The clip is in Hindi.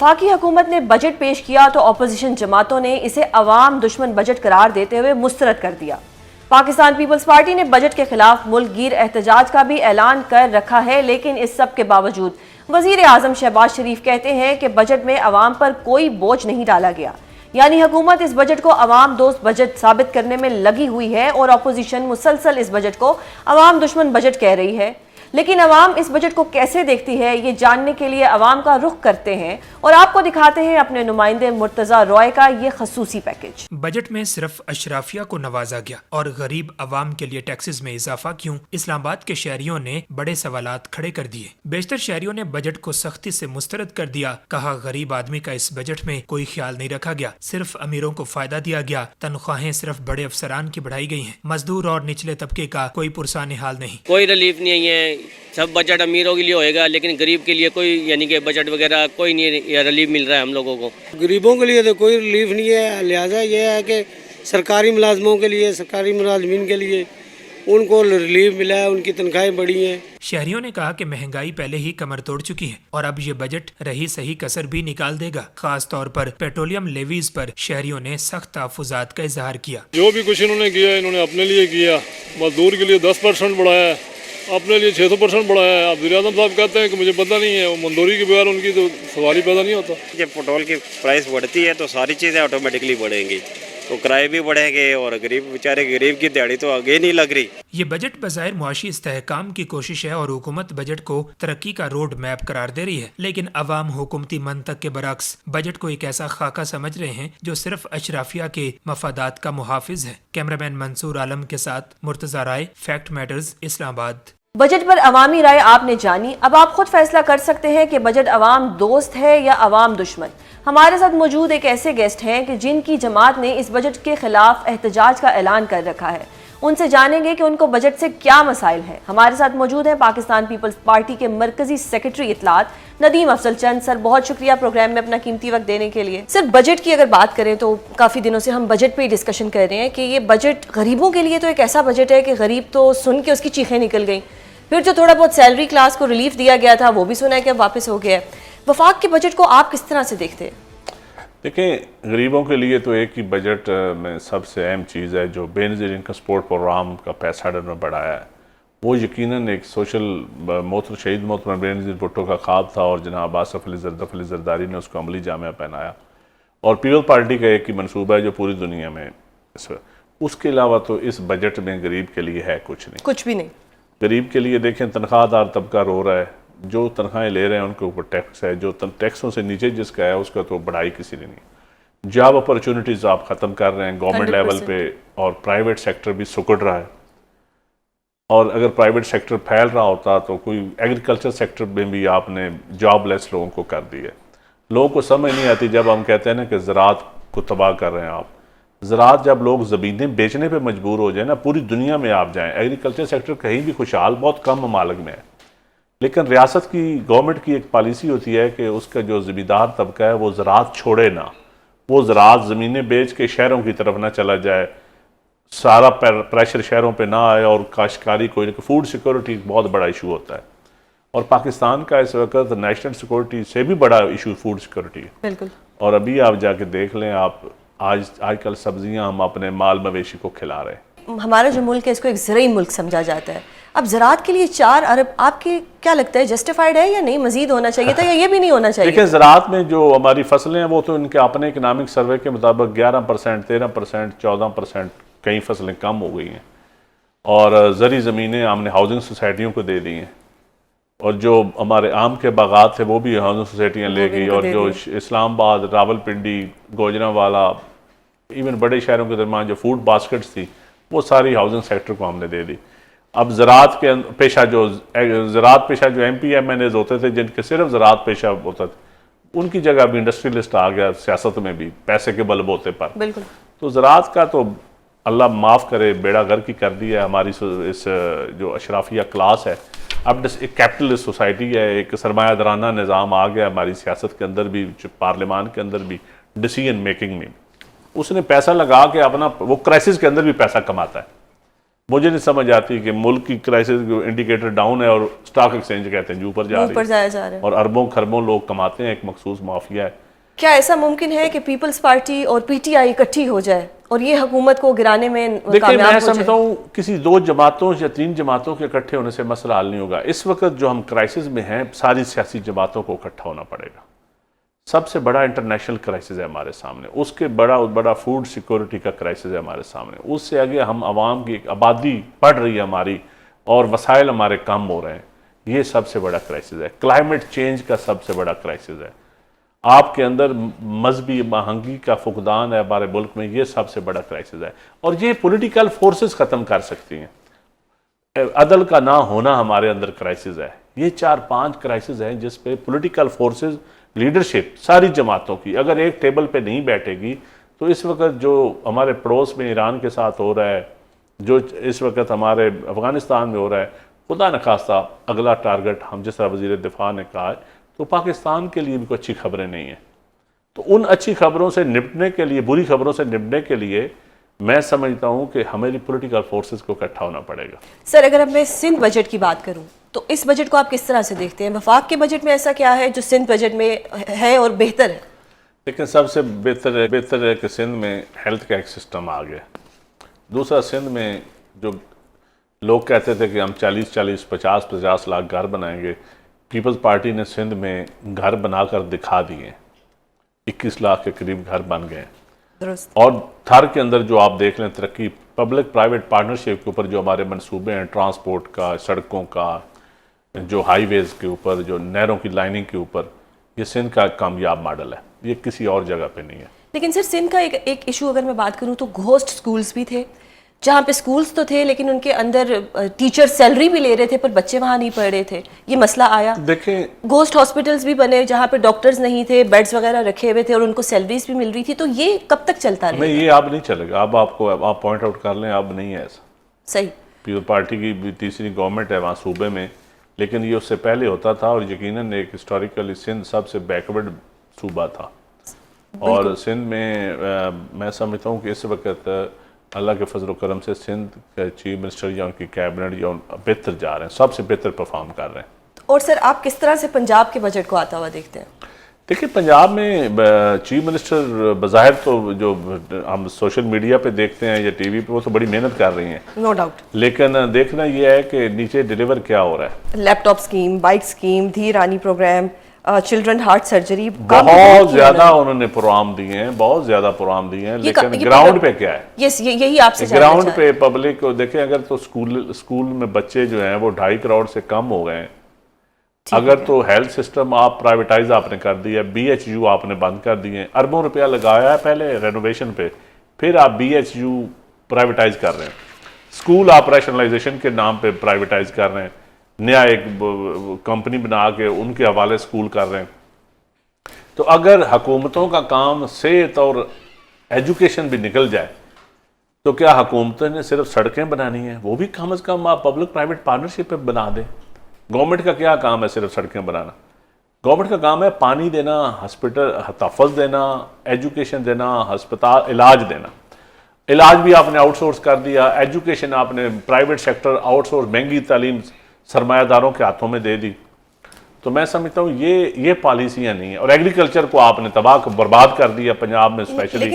वफाकी हुकूमत ने बजट पेश किया तो अपोजिशन जमातों ने इसे अवाम दुश्मन बजट करार देते हुए मुस्तरद कर दिया। पाकिस्तान पीपल्स पार्टी ने बजट के खिलाफ मुल्क गिर एहतजाज का भी ऐलान कर रखा है, लेकिन इस सब के बावजूद वजीर आजम शहबाज शरीफ कहते हैं कि बजट में अवाम पर कोई बोझ नहीं डाला गया। यानी हुकूमत इस बजट को अवाम दोस्त बजट साबित करने में लगी हुई है और अपोजिशन मुसलसल इस बजट को अवाम दुश्मन बजट कह रही है। लेकिन अवाम इस बजट को कैसे देखती है, ये जानने के लिए अवाम का रुख करते हैं और आपको दिखाते हैं अपने नुमाइंदे मुर्तजा रॉय का ये खसूसी पैकेज। बजट में सिर्फ अशराफिया को नवाजा गया और गरीब अवाम के लिए टैक्सेस में इजाफा क्यों? इस्लामाबाद के शहरियों ने बड़े सवालात खड़े कर दिए। बेशतर शहरियों ने बजट को सख्ती से मुस्तरद कर दिया। कहा, गरीब आदमी का इस बजट में कोई ख्याल नहीं रखा गया, सिर्फ अमीरों को फायदा दिया गया। तनख्वाहें सिर्फ बड़े अफसरान की बढ़ाई गई हैं, मजदूर और निचले तबके का कोई पुरसाने हाल नहीं। कोई रिलीफ नहीं है। सब बजट अमीरों के लिए होएगा, लेकिन गरीब के लिए कोई यानी कि बजट वगैरह कोई नहीं रिलीफ मिल रहा है हम लोगों को। गरीबों के लिए तो कोई रिलीफ नहीं है। लिहाजा ये है कि सरकारी मुलाजमों के लिए, सरकारी मुलाजमीन के लिए उनको रिलीफ मिला है, उनकी तनख्वाहें बढ़ी हैं। शहरियों ने कहा कि महंगाई पहले ही कमर तोड़ चुकी है और अब ये बजट रही सही कसर भी निकाल देगा। खास तौर पर पेट्रोलियम लेवीज पर शहरियों ने सख्त तहफ़्फ़ुज़ात का इजहार किया। जो भी कुछ इन्होंने किया, इन्होंने अपने लिए किया। मजदूर के लिए 10% बढ़ाया है, अपने लिए 600% बढ़ाया है। अब वज़ीर आज़म साहब कहते हैं कि मुझे पता नहीं है, वो मंजूरी के बगैर उनकी तो सवाल ही पैदा नहीं होता। जब पेट्रोल की प्राइस बढ़ती है तो सारी चीज़ें ऑटोमेटिकली बढ़ेंगी, तो किराए भी बढ़ेंगे और गरीब बेचारे गरीब की दिहाड़ी तो आगे नहीं लग रही। ये बजट बज़ाहिर मुआशी इस्तेहकाम की कोशिश है और हुकूमत बजट को तरक्की का रोड मैप करार दे रही है, लेकिन अवाम हुकूमती मंतक के बरक्स बजट को एक ऐसा खाका समझ रहे हैं जो सिर्फ अशराफिया के मफादात का मुहाफिज है। कैमरामैन मंसूर आलम के साथ मुर्तजा राय, फैक्ट मैटर्स, इस्लामाबाद। बजट पर अवामी राय आपने जानी, अब आप खुद फैसला कर सकते हैं कि बजट अवाम दोस्त है या अवाम दुश्मन। हमारे साथ मौजूद एक ऐसे गेस्ट हैं कि जिनकी जमात ने इस बजट के खिलाफ एहतजाज का ऐलान कर रखा है। उनसे जानेंगे कि उनको बजट से क्या मसाइल हैं। हमारे साथ मौजूद हैं पाकिस्तान पीपल्स पार्टी के मरकजी सेक्रेटरी इत्तलात नदीम अफजल चंद। सर, बहुत शुक्रिया प्रोग्राम में अपना कीमती वक्त देने के लिए। सर, बजट की अगर बात करें तो काफ़ी दिनों से हम बजट पे ही डिस्कशन कर रहे हैं कि ये बजट गरीबों के लिए तो एक ऐसा बजट है कि गरीब तो सुन के उसकी चीखें निकल गई। फिर जो थोड़ा बहुत सैलरी क्लास को रिलीफ दिया गया था वो भी सुना है कि अब वापस हो गया है। वफाक के बजट को आप किस तरह से देखते हैं? देखें, गरीबों के लिए तो एक ही बजट में सबसे अहम चीज़ है जो बेनज़ीर इनकम सपोर्ट प्रोग्राम का पैसा ने बढ़ाया है। वो यकीनन एक सोशल शहीद मोहतरम बेनज़ीर भुट्टो का ख्वाब था और जनाब आसिफ अली ज़रदारी ने उसको अमली जामे पहनाया और पीपल्स पार्टी का एक ही मनसूबा है जो पूरी दुनिया में। उसके अलावा तो इस बजट में गरीब के लिए है कुछ भी नहीं। गरीब के लिए देखें, तनख्वाहदार तबका रो रहा है, जो तनख्वाहें ले रहे हैं उनके ऊपर टैक्स है, जो टैक्सों से नीचे जिसका है उसका तो बढ़ाई किसी ने नहीं। जॉब अपॉर्चुनिटीज़ आप ख़त्म कर रहे हैं गवर्नमेंट लेवल पे और प्राइवेट सेक्टर भी सुकड़ रहा है। और अगर प्राइवेट सेक्टर फैल रहा होता तो कोई एग्रीकल्चर सेक्टर में भी आपने जॉबलेस लोगों को कर दिया। लोगों को समझ नहीं आती जब हम कहते हैं ना कि ज़राअत को तबाह कर रहे हैं आप। ज़राअत जब लोग ज़मीनें बेचने पे मजबूर हो जाए ना, पूरी दुनिया में आप जाएं, एग्रीकल्चर सेक्टर कहीं भी खुशहाल बहुत कम ममालिक में है, लेकिन रियासत की गवर्नमेंट की एक पॉलिसी होती है कि उसका जो ज़मींदार तबका है वो ज़राअत छोड़े ना, वो ज़राअत ज़मीनें बेच के शहरों की तरफ ना चला जाए, सारा प्रेशर शहरों पे ना आए और काश्तकारी कोई। फूड सिक्योरिटी बहुत बड़ा इशू होता है और पाकिस्तान का इस वक्त नेशनल सिक्योरिटी से भी बड़ा इशू फूड सिक्योरिटी है। बिल्कुल। और अभी आप जाके देख लें, आप आजकल सब्जियां हम अपने माल मवेशी को खिला रहे हैं। हमारा जो मुल्क है इसको एक ज़राई मुल्क समझा जाता है। अब ज़राअत के लिए 4 अरब आपके क्या लगता है जस्टिफाइड है या नहीं? मजीद होना चाहिए था या ये भी नहीं होना चाहिए? देखिए, ज़राअत में जो हमारी फसलें हैं वो तो इनके अपने इकनॉमिक सर्वे के मुताबिक 11%, 13%, 14% कई फसलें कम हो गई हैं और ज़री ज़मीनें हमने हाउसिंग सोसाइटियों को दे दी हैं और जो हमारे आम के बागात थे वो भी हाउसिंग सोसाइटियाँ ले गई और जो इस्लामाबाद, रावलपिंडी, गोजरावाला, इवन बड़े शहरों के दरमियान जो फूड बास्केट्स थी वो सारी हाउसिंग सेक्टर को हमने दे दी। अब ज़राअत पेशा जो MPMNAs होते थे जिनके सिर्फ ज़राअत पेशा होता था, उनकी जगह भी इंडस्ट्रियलिस्ट आ गया सियासत में भी पैसे के बलबूते पर। बिल्कुल। तो ज़राअत का तो अल्लाह माफ़ करे बेड़ा गर्क की कर दिया है हमारी इस जो अशराफिया क्लास है। अब एक कैपिटलिस्ट सोसाइटी है, एक सरमायादाराना निज़ाम आ गया हमारी सियासत के अंदर भी, पार्लियामान के अंदर भी, डिसीजन मेकिंग में। उसने पैसा लगा के अपना वो क्राइसिस के अंदर भी पैसा कमाता है। मुझे नहीं समझ आती कि मुल्क की क्राइसिस इंडिकेटर डाउन है और स्टॉक एक्सचेंज कहते हैं जो ऊपर जा ऊपर रही है जा रहे हैं। और अरबों खरबों लोग कमाते हैं, एक मखसूस माफिया है। क्या ऐसा मुमकिन है कि पीपल्स पार्टी और पीटीआई इकट्ठी हो जाए और ये हुकूमत को गिराने में देखिए, कामयाब मैं हो जाए? समझता हूँ किसी 2 जमातों या 3 जमातों के इकट्ठे होने से मसला हल नहीं होगा। इस वक्त जो हम क्राइसिस में हैं, सारी सियासी जमातों को इकट्ठा होना पड़ेगा। सबसे बड़ा इंटरनेशनल क्राइसिस है हमारे सामने, उसके बड़ा फूड सिक्योरिटी का क्राइसिस है हमारे सामने, उससे आगे हम आवाम की आबादी बढ़ रही है हमारी और वसाइल हमारे कम हो रहे हैं, ये सबसे बड़ा क्राइसिस है। क्लाइमेट चेंज का सबसे बड़ा क्राइसिस है। आपके अंदर मजहबी महंगी का फुकदान है हमारे मुल्क में, ये सबसे बड़ा क्राइसिस है और ये पॉलिटिकल फोर्सेस ख़त्म कर सकती हैं। अदल का ना होना हमारे अंदर क्राइसिस है। ये 4-5 क्राइसिस हैं जिस पे पॉलिटिकल फोर्सेस, लीडरशिप सारी जमातों की अगर एक टेबल पे नहीं बैठेगी तो इस वक्त जो हमारे पड़ोस में ईरान के साथ हो रहा है, जो इस वक्त हमारे अफ़गानिस्तान में हो रहा है, खुदा न खास्ता अगला टारगेट हम जिस तरह वज़ीर दिफा ने कहा है, तो पाकिस्तान के लिए भी कोई अच्छी खबरें नहीं हैं। तो उन अच्छी खबरों से निपटने के लिए, बुरी खबरों से निपटने के लिए मैं समझता हूँ कि हमारी पॉलिटिकल फोर्सेस को इकट्ठा होना पड़ेगा। सर, अगर अब मैं सिंध बजट की बात करूं तो इस बजट को आप किस तरह से देखते हैं? वफाक के बजट में ऐसा क्या है जो सिंध बजट में है और बेहतर है? लेकिन सबसे बेहतर है कि सिंध में हेल्थ का एक सिस्टम आ गया। दूसरा, सिंध में जो लोग कहते थे कि हम 40-40, 50-50 लाख घर बनाएंगे, पीपल्स पार्टी ने सिंध में घर बनाकर दिखा दिए। 21 लाख के करीब घर बन गए। और थर के अंदर जो आप देख लें तरक्की, पब्लिक प्राइवेट पार्टनरशिप के ऊपर जो हमारे मंसूबे हैं, ट्रांसपोर्ट का, सड़कों का, जो हाईवेज़ के ऊपर, जो नहरों की लाइनिंग के ऊपर, ये सिंध का कामयाब मॉडल है, ये किसी और जगह पे नहीं है। लेकिन सर, सिंध का एक इशू अगर मैं बात करूं तो घोस्ट स्कूल्स भी थे, जहाँ पे स्कूल्स तो थे लेकिन उनके अंदर टीचर सैलरी भी ले रहे थे पर बच्चे वहाँ नहीं पढ़ रहे थे। ये मसला आया। देखें, घोस्ट हॉस्पिटल्स भी बने जहाँ पे डॉक्टर्स नहीं थे, बेड्स वगैरह रखे हुए थे और उनको सैलरीज भी मिल रही थी। तो ये कब तक चलता रहेगा? नहीं, ये अब नहीं चलेगा। अब आप पॉइंट आउट कर लें, अब नहीं है ऐसा। सही, पीपल्स पार्टी की भी तीसरी गवर्नमेंट है वहाँ सूबे में, लेकिन ये उससे पहले होता था और यकीनन एक हिस्टोरिकली सिंध सबसे बैकवर्ड सूबा था। और सिंध में मैं समझता हूँ कि इस वक्त अल्लाह के फजल करम से सिंध के चीफ मिनिस्टर या उनकी कैबिनेट या बेहतर जा रहे हैं, सबसे बेहतर परफॉर्म कर रहे हैं। और सर, आप किस तरह से पंजाब के बजट को आता हुआ देखते हैं? देखिए, पंजाब में चीफ मिनिस्टर बज़ाहिर तो जो हम सोशल मीडिया पे देखते हैं या टीवी पे, वो तो बड़ी मेहनत कर रही हैं, नो डाउट, लेकिन देखना यह है कि नीचे डिलीवर क्या हो रहा है। लैपटॉप स्कीम, बाइक स्कीम, धी रानी प्रोग्राम, चिल्ड्रन हार्ट सर्जरी, बहुत ज्यादा उन्होंने प्रोग्राम दिए हैं, बहुत ज्यादा प्रोग्राम दिए हैं, लेकिन ग्राउंड पे क्या है? यही आपसे ग्राउंड पे पब्लिक को देखें। अगर तो स्कूल में बच्चे जो हैं वो 2.5 करोड़ से कम हो गए हैं। अगर तो हेल्थ सिस्टम आप प्राइवेटाइज आपने कर दिया, BHU आपने बंद कर दिए, अरबों रुपया लगाया है पहले रेनोवेशन पे, फिर आप BHU प्राइवेटाइज कर रहे हैं, स्कूल आप रैशनलाइजेशन के नाम पे प्राइवेटाइज कर रहे हैं, नया एक कंपनी बना के उनके हवाले स्कूल कर रहे हैं। तो अगर हुकूमतों का काम सेहत और एजुकेशन भी निकल जाए तो क्या हुकूमतों ने सिर्फ सड़कें बनानी है? वो भी कम से कम आप पब्लिक प्राइवेट पार्टनरशिप पे बना दें। गवर्नमेंट का क्या काम है सिर्फ सड़कें बनाना? गवर्नमेंट का काम है पानी देना, हॉस्पिटल तहफ़्फ़ुज़ देना, एजुकेशन देना, अस्पताल इलाज देना। इलाज भी आपने आउटसोर्स कर दिया, एजुकेशन आपने प्राइवेट सेक्टर आउटसोर्स, महंगी तालीम सरमायादारों के हाथों में दे दी। तो मैं समझता हूँ ये पॉलिसियाँ नहीं है। और एग्रीकल्चर को आपने तबाह बर्बाद कर दिया पंजाब में स्पेशली।